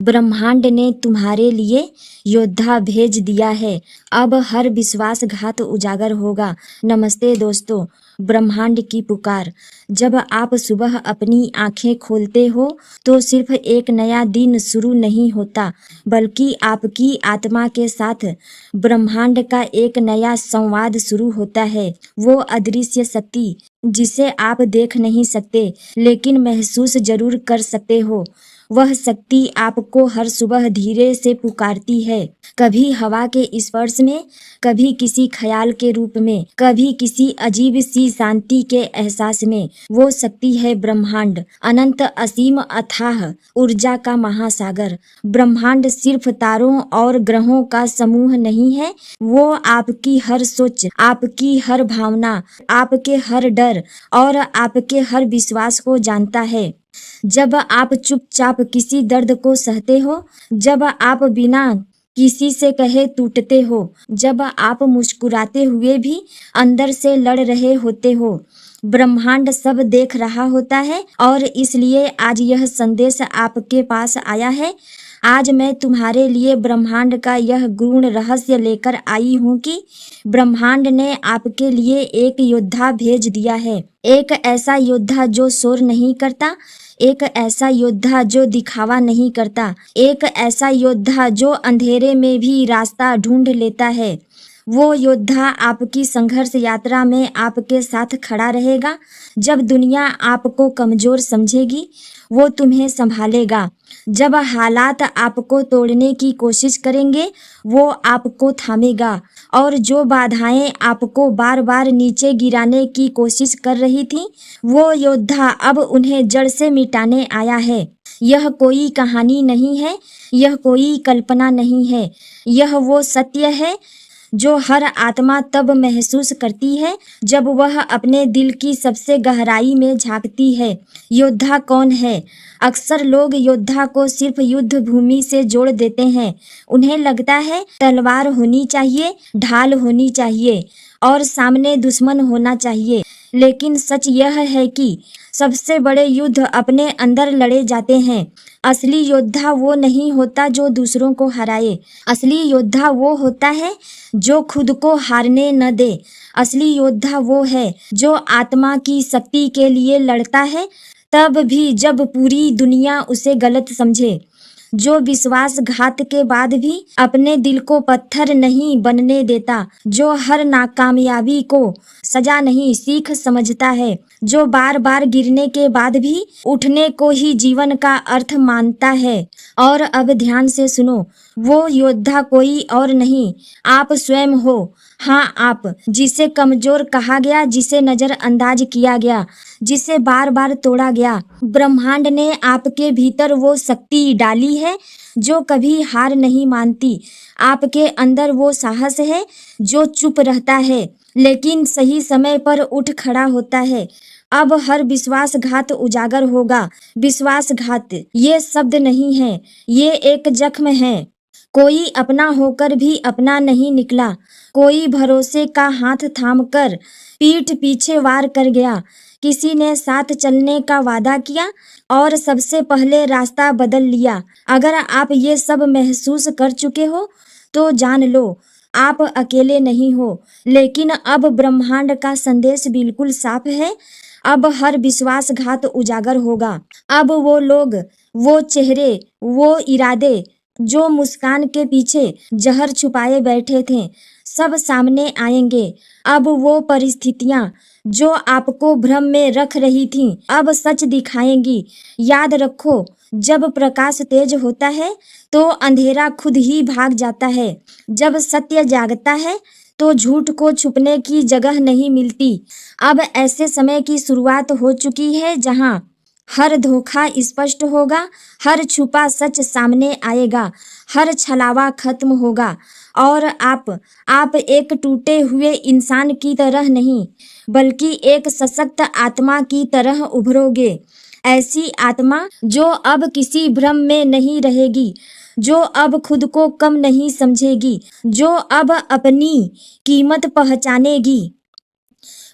ब्रह्मांड ने तुम्हारे लिए योद्धा भेज दिया है। अब हर विश्वासघात उजागर होगा। नमस्ते दोस्तों। ब्रह्मांड की पुकार। जब आप सुबह अपनी आंखें खोलते हो तो सिर्फ एक नया दिन शुरू नहीं होता, बल्कि आपकी आत्मा के साथ ब्रह्मांड का एक नया संवाद शुरू होता है। वो अदृश्य शक्ति जिसे आप देख नहीं सकते लेकिन महसूस जरूर कर सकते हो, वह शक्ति आपको हर सुबह धीरे से पुकारती है। कभी हवा के स्पर्श में, कभी किसी ख्याल के रूप में, कभी किसी अजीब सी शांति के एहसास में। वो शक्ति है ब्रह्मांड, अनंत असीम अथाह ऊर्जा का महासागर। ब्रह्मांड सिर्फ तारों और ग्रहों का समूह नहीं है, वो आपकी हर सोच, आपकी हर भावना, आपके हर डर और आपके हर विश्वास को जानता है। जब आप चुपचाप किसी दर्द को सहते हो, जब आप बिना किसी से कहे टूटते हो, जब आप मुस्कुराते हुए भी अंदर से लड़ रहे होते हो, ब्रह्मांड सब देख रहा होता है। और इसलिए आज यह संदेश आपके पास आया है। आज मैं तुम्हारे लिए ब्रह्मांड का यह गूढ़ रहस्य लेकर आई हूँ कि ब्रह्मांड ने आपके लिए एक योद्धा भेज दिया है। एक ऐसा योद्धा जो शोर नहीं करता, एक ऐसा योद्धा जो दिखावा नहीं करता, एक ऐसा योद्धा जो अंधेरे में भी रास्ता ढूंढ लेता है। वो योद्धा आपकी संघर्ष यात्रा में आपके साथ खड़ा रहेगा। जब दुनिया आपको कमजोर समझेगी, वो तुम्हें संभालेगा। जब हालात आपको तोड़ने की कोशिश करेंगे, वो आपको थामेगा। और जो बाधाएं आपको बार बार नीचे गिराने की कोशिश कर रही थी, वो योद्धा अब उन्हें जड़ से मिटाने आया है। यह कोई कहानी नहीं है, यह कोई कल्पना नहीं है, यह वो सत्य है जो हर आत्मा तब महसूस करती है जब वह अपने दिल की सबसे गहराई में झांकती है। योद्धा कौन है? अक्सर लोग योद्धा को सिर्फ युद्ध भूमि से जोड़ देते हैं। उन्हें लगता है तलवार होनी चाहिए, ढाल होनी चाहिए और सामने दुश्मन होना चाहिए। लेकिन सच यह है कि सबसे बड़े युद्ध अपने अंदर लड़े जाते हैं। असली योद्धा वो नहीं होता जो दूसरों को हराए। असली योद्धा वो होता है जो खुद को हारने न दे। असली योद्धा वो है जो आत्मा की शक्ति के लिए लड़ता है, तब भी जब पूरी दुनिया उसे गलत समझे। जो विश्वासघात के बाद भी अपने दिल को पत्थर नहीं बनने देता, जो हर नाकामयाबी को सजा नहीं सीख समझता है, जो बार बार गिरने के बाद भी उठने को ही जीवन का अर्थ मानता है। और अब ध्यान से सुनो, वो योद्धा कोई और नहीं, आप स्वयं हो। हाँ, आप जिसे कमजोर कहा गया, जिसे नजरअंदाज किया गया, जिसे बार बार तोड़ा गया। ब्रह्मांड ने आपके भीतर वो शक्ति डाली है जो कभी हार नहीं मानती। आपके अंदर वो साहस है जो चुप रहता है लेकिन सही समय पर उठ खड़ा होता है। अब हर विश्वासघात उजागर होगा। विश्वासघात ये शब्द नहीं है, ये एक जख्म है। कोई अपना होकर भी अपना नहीं निकला, कोई भरोसे का हाथ थामकर पीठ पीछे वार कर गया। किसी ने साथ चलने का वादा किया और सबसे पहले रास्ता बदल लिया। अगर आप ये सब महसूस कर चुके हो तो जान लो, आप अकेले नहीं हो। लेकिन अब ब्रह्मांड का संदेश बिल्कुल साफ है। अब हर विश्वासघात उजागर होगा। अब वो लोग, वो चेहरे, वो इरादे जो मुस्कान के पीछे जहर छुपाए बैठे थे, सब सामने आएंगे। अब वो परिस्थितियां जो आपको भ्रम में रख रही थीं, अब सच दिखाएंगी। याद रखो, जब प्रकाश तेज होता है तो अंधेरा खुद ही भाग जाता है। जब सत्य जागता है तो झूठ को छुपने की जगह नहीं मिलती। अब ऐसे समय की शुरुआत हो चुकी है जहां हर धोखा स्पष्ट होगा, हर छुपा सच सामने आएगा, हर छलावा खत्म होगा और आप एक टूटे हुए इंसान की तरह नहीं, बल्कि एक सशक्त आत्मा की तरह उभरोगे। ऐसी आत्मा जो अब किसी भ्रम में नहीं रहेगी, जो अब खुद को कम नहीं समझेगी, जो अब अपनी कीमत पहचानेगी।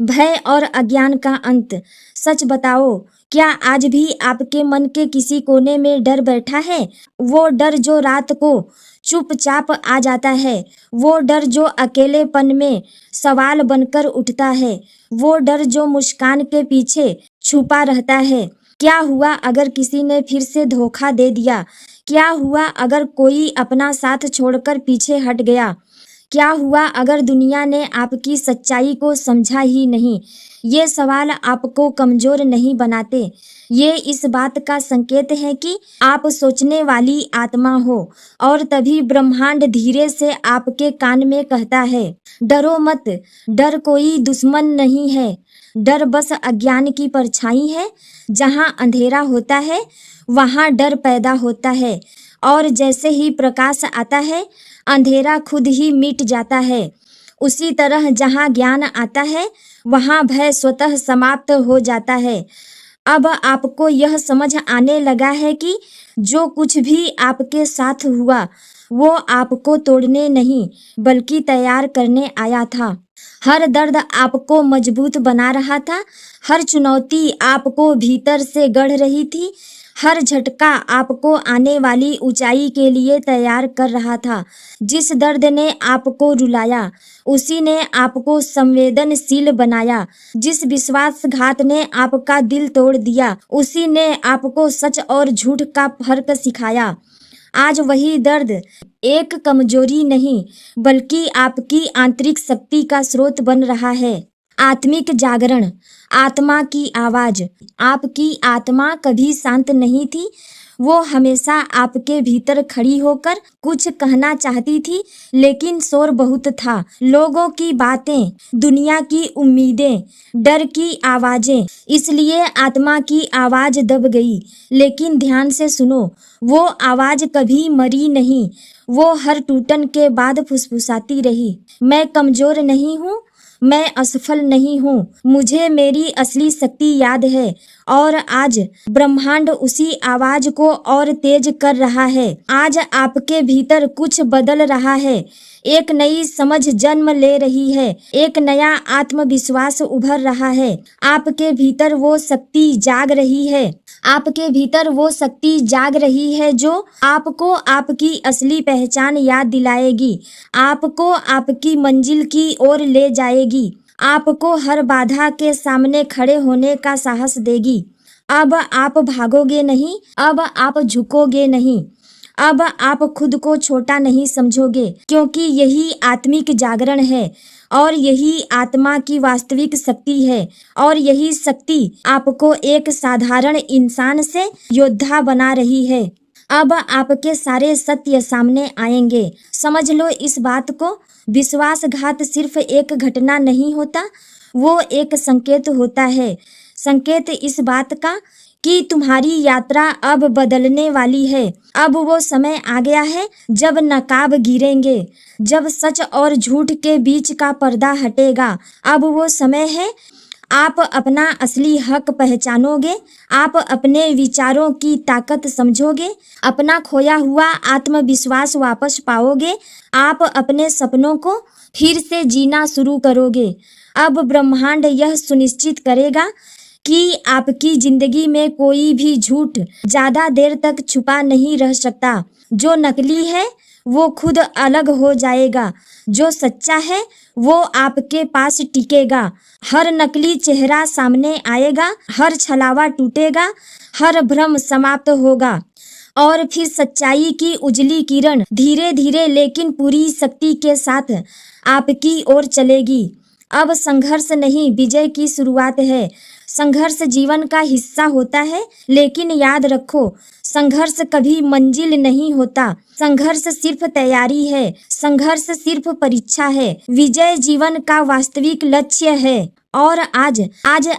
भय और अज्ञान का अंत। सच बताओ, क्या आज भी आपके मन के किसी कोने में डर बैठा है? वो डर जो रात को चुपचाप आ जाता है, वो डर जो अकेलेपन में सवाल बनकर उठता है, वो डर जो मुस्कान के पीछे छुपा रहता है। क्या हुआ अगर किसी ने फिर से धोखा दे दिया? क्या हुआ अगर कोई अपना साथ छोड़कर पीछे हट गया? क्या हुआ अगर दुनिया ने आपकी सच्चाई को समझा ही नहीं? ये सवाल आपको कमजोर नहीं बनाते, ये इस बात का संकेत है कि आप सोचने वाली आत्मा हो। और तभी ब्रह्मांड धीरे से आपके कान में कहता है, डरो मत, डर कोई दुश्मन नहीं है, डर बस अज्ञान की परछाई है। जहाँ अंधेरा होता है वहाँ डर पैदा होता है, और जैसे ही प्रकाश आता है अंधेरा खुद ही मिट जाता है। उसी तरह जहाँ ज्ञान आता है वहाँ भय स्वतः समाप्त हो जाता है। अब आपको यह समझ आने लगा है कि जो कुछ भी आपके साथ हुआ वो आपको तोड़ने नहीं बल्कि तैयार करने आया था। हर दर्द आपको मजबूत बना रहा था, हर चुनौती आपको भीतर से गढ़ रही थी, हर झटका आपको आने वाली ऊंचाई के लिए तैयार कर रहा था। जिस दर्द ने आपको रुलाया उसी ने आपको संवेदनशील बनाया, जिस विश्वासघात ने आपका दिल तोड़ दिया उसी ने आपको सच और झूठ का फर्क सिखाया। आज वही दर्द एक कमजोरी नहीं बल्कि आपकी आंतरिक शक्ति का स्रोत बन रहा है। आत्मिक जागरण, आत्मा की आवाज। आपकी आत्मा कभी शांत नहीं थी, वो हमेशा आपके भीतर खड़ी होकर कुछ कहना चाहती थी, लेकिन शोर बहुत था। लोगों की बातें, दुनिया की उम्मीदें, डर की आवाजें, इसलिए आत्मा की आवाज दब गई। लेकिन ध्यान से सुनो, वो आवाज कभी मरी नहीं, वो हर टूटन के बाद फुसफुसाती रही, मैं कमजोर नहीं हूँ, मैं असफल नहीं हूँ, मुझे मेरी असली शक्ति याद है। और आज ब्रह्मांड उसी आवाज को और तेज कर रहा है। आज आपके भीतर कुछ बदल रहा है, एक नई समझ जन्म ले रही है, एक नया आत्मविश्वास उभर रहा है। आपके भीतर वो शक्ति जाग रही है, आपके भीतर वो शक्ति जाग रही है जो आपको आपकी असली पहचान याद दिलाएगी, आपको आपकी मंजिल की ओर ले जाएगी, आपको हर बाधा के सामने खड़े होने का साहस देगी। अब आप भागोगे नहीं, अब आप झुकोगे नहीं, अब आप खुद को छोटा नहीं समझोगे, क्योंकि यही आत्मिक जागरण है और यही आत्मा की वास्तविक शक्ति है। और यही शक्ति आपको एक साधारण इंसान से योद्धा बना रही है। अब आपके सारे सत्य सामने आएंगे। समझ लो इस बात को, विश्वासघात सिर्फ एक घटना नहीं होता, वो एक संकेत होता है। संकेत इस बात का कि तुम्हारी यात्रा अब बदलने वाली है। अब वो समय आ गया है जब नकाब गिरेंगे, जब सच और झूठ के बीच का पर्दा हटेगा। अब वो समय है, आप अपना असली हक पहचानोगे, आप अपने विचारों की ताकत समझोगे, अपना खोया हुआ आत्मविश्वास वापस पाओगे, आप अपने सपनों को फिर से जीना शुरू करोगे। अब ब्रह्मांड यह सुनिश्चित करेगा कि आपकी जिंदगी में कोई भी झूठ ज्यादा देर तक छुपा नहीं रह सकता। जो नकली है वो खुद अलग हो जाएगा, जो सच्चा है वो आपके पास टिकेगा। हर नकली चेहरा सामने आएगा, हर छलावा टूटेगा, हर भ्रम समाप्त होगा और फिर सच्चाई की उजली किरण धीरे धीरे लेकिन पूरी शक्ति के साथ आपकी ओर चलेगी। अब संघर्ष नहीं, विजय की शुरुआत है। संघर्ष जीवन का हिस्सा होता है, लेकिन याद रखो, संघर्ष कभी मंजिल नहीं होता। संघर्ष सिर्फ तैयारी है, संघर्ष सिर्फ परीक्षा है। विजय जीवन का वास्तविक लक्ष्य है। और आज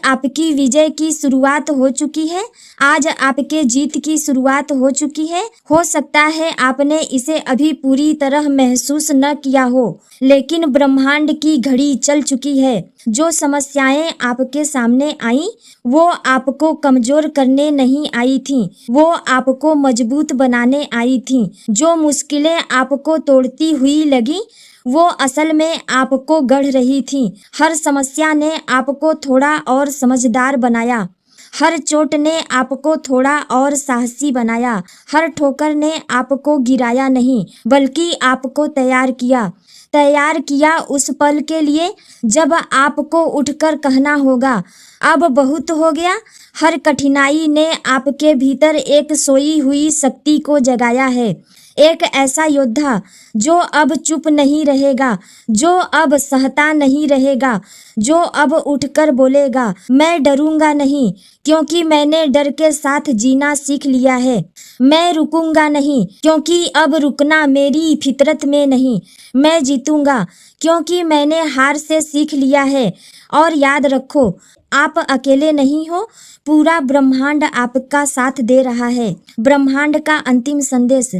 आपकी विजय की शुरुआत हो चुकी है, आज आपके जीत की शुरुआत हो चुकी है। हो सकता है आपने इसे अभी पूरी तरह महसूस न किया हो, लेकिन ब्रह्मांड की घड़ी चल चुकी है। जो समस्याएं आपके सामने आई वो आपको कमजोर करने नहीं आई थीं, वो आपको मजबूत बनाने आई थीं। जो मुश्किलें आपको तोड़ती हुई लगी वो असल में आपको गढ़ रही थी। हर समस्या ने आपको थोड़ा और समझदार बनाया, हर चोट ने आपको थोड़ा और साहसी बनाया, हर ठोकर ने आपको गिराया नहीं बल्कि आपको तैयार किया उस पल के लिए जब आपको उठकर कहना होगा अब बहुत हो गया। हर कठिनाई ने आपके भीतर एक सोई हुई शक्ति को जगाया है, एक ऐसा योद्धा जो अब चुप नहीं रहेगा, जो अब सहता नहीं रहेगा, जो अब उठकर बोलेगा मैं डरूंगा नहीं क्योंकि मैंने डर के साथ जीना सीख लिया है। मैं रुकूंगा नहीं क्योंकि अब रुकना मेरी फितरत में नहीं। मैं जीतूंगा क्योंकि मैंने हार से सीख लिया है। और याद रखो, आप अकेले नहीं हो, पूरा ब्रह्मांड आपका साथ दे रहा है। ब्रह्मांड का अंतिम संदेश,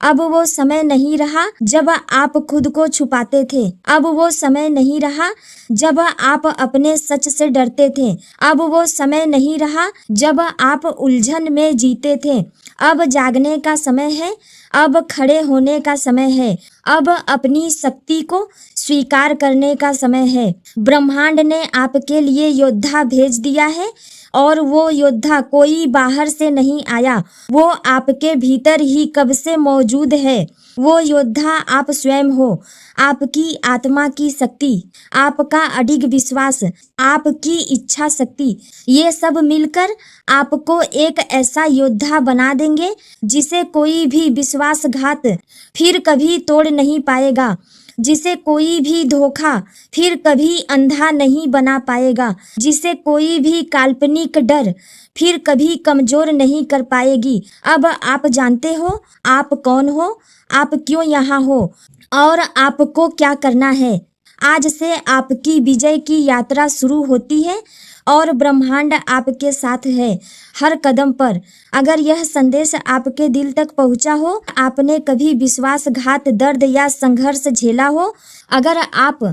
अब वो समय नहीं रहा जब आप खुद को छुपाते थे, अब वो समय नहीं रहा जब आप अपने सच से डरते थे, अब वो समय नहीं रहा जब आप उलझन में जीते थे। अब जागने का समय है, अब खड़े होने का समय है, अब अपनी शक्ति को स्वीकार करने का समय है। ब्रह्मांड ने आपके लिए योद्धा भेज दिया है और वो योद्धा कोई बाहर से नहीं आया, वो आपके भीतर ही कब से मौजूद है। वो योद्धा आप स्वयं हो। आपकी आत्मा की शक्ति, आपका अडिग विश्वास, आपकी इच्छा शक्ति, ये सब मिलकर आपको एक ऐसा योद्धा बना देंगे जिसे कोई भी विश्वासघात फिर कभी तोड़ नहीं पाएगा, जिसे कोई भी धोखा फिर कभी अंधा नहीं बना पाएगा, जिसे कोई भी काल्पनिक डर फिर कभी कमजोर नहीं कर पाएगी। अब आप जानते हो आप कौन हो, आप क्यों यहाँ हो और आपको क्या करना है। आज से आपकी विजय की यात्रा शुरू होती है और ब्रह्मांड आपके साथ है हर कदम पर। अगर यह संदेश आपके दिल तक पहुंचा हो, आपने कभी विश्वासघात, दर्द या संघर्ष झेला हो, अगर आप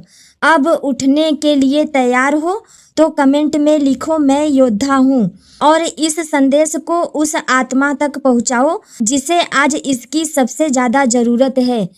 अब उठने के लिए तैयार हो तो कमेंट में लिखो मैं योद्धा हूँ और इस संदेश को उस आत्मा तक पहुँचाओ जिसे आज इसकी सबसे ज़्यादा ज़रूरत है।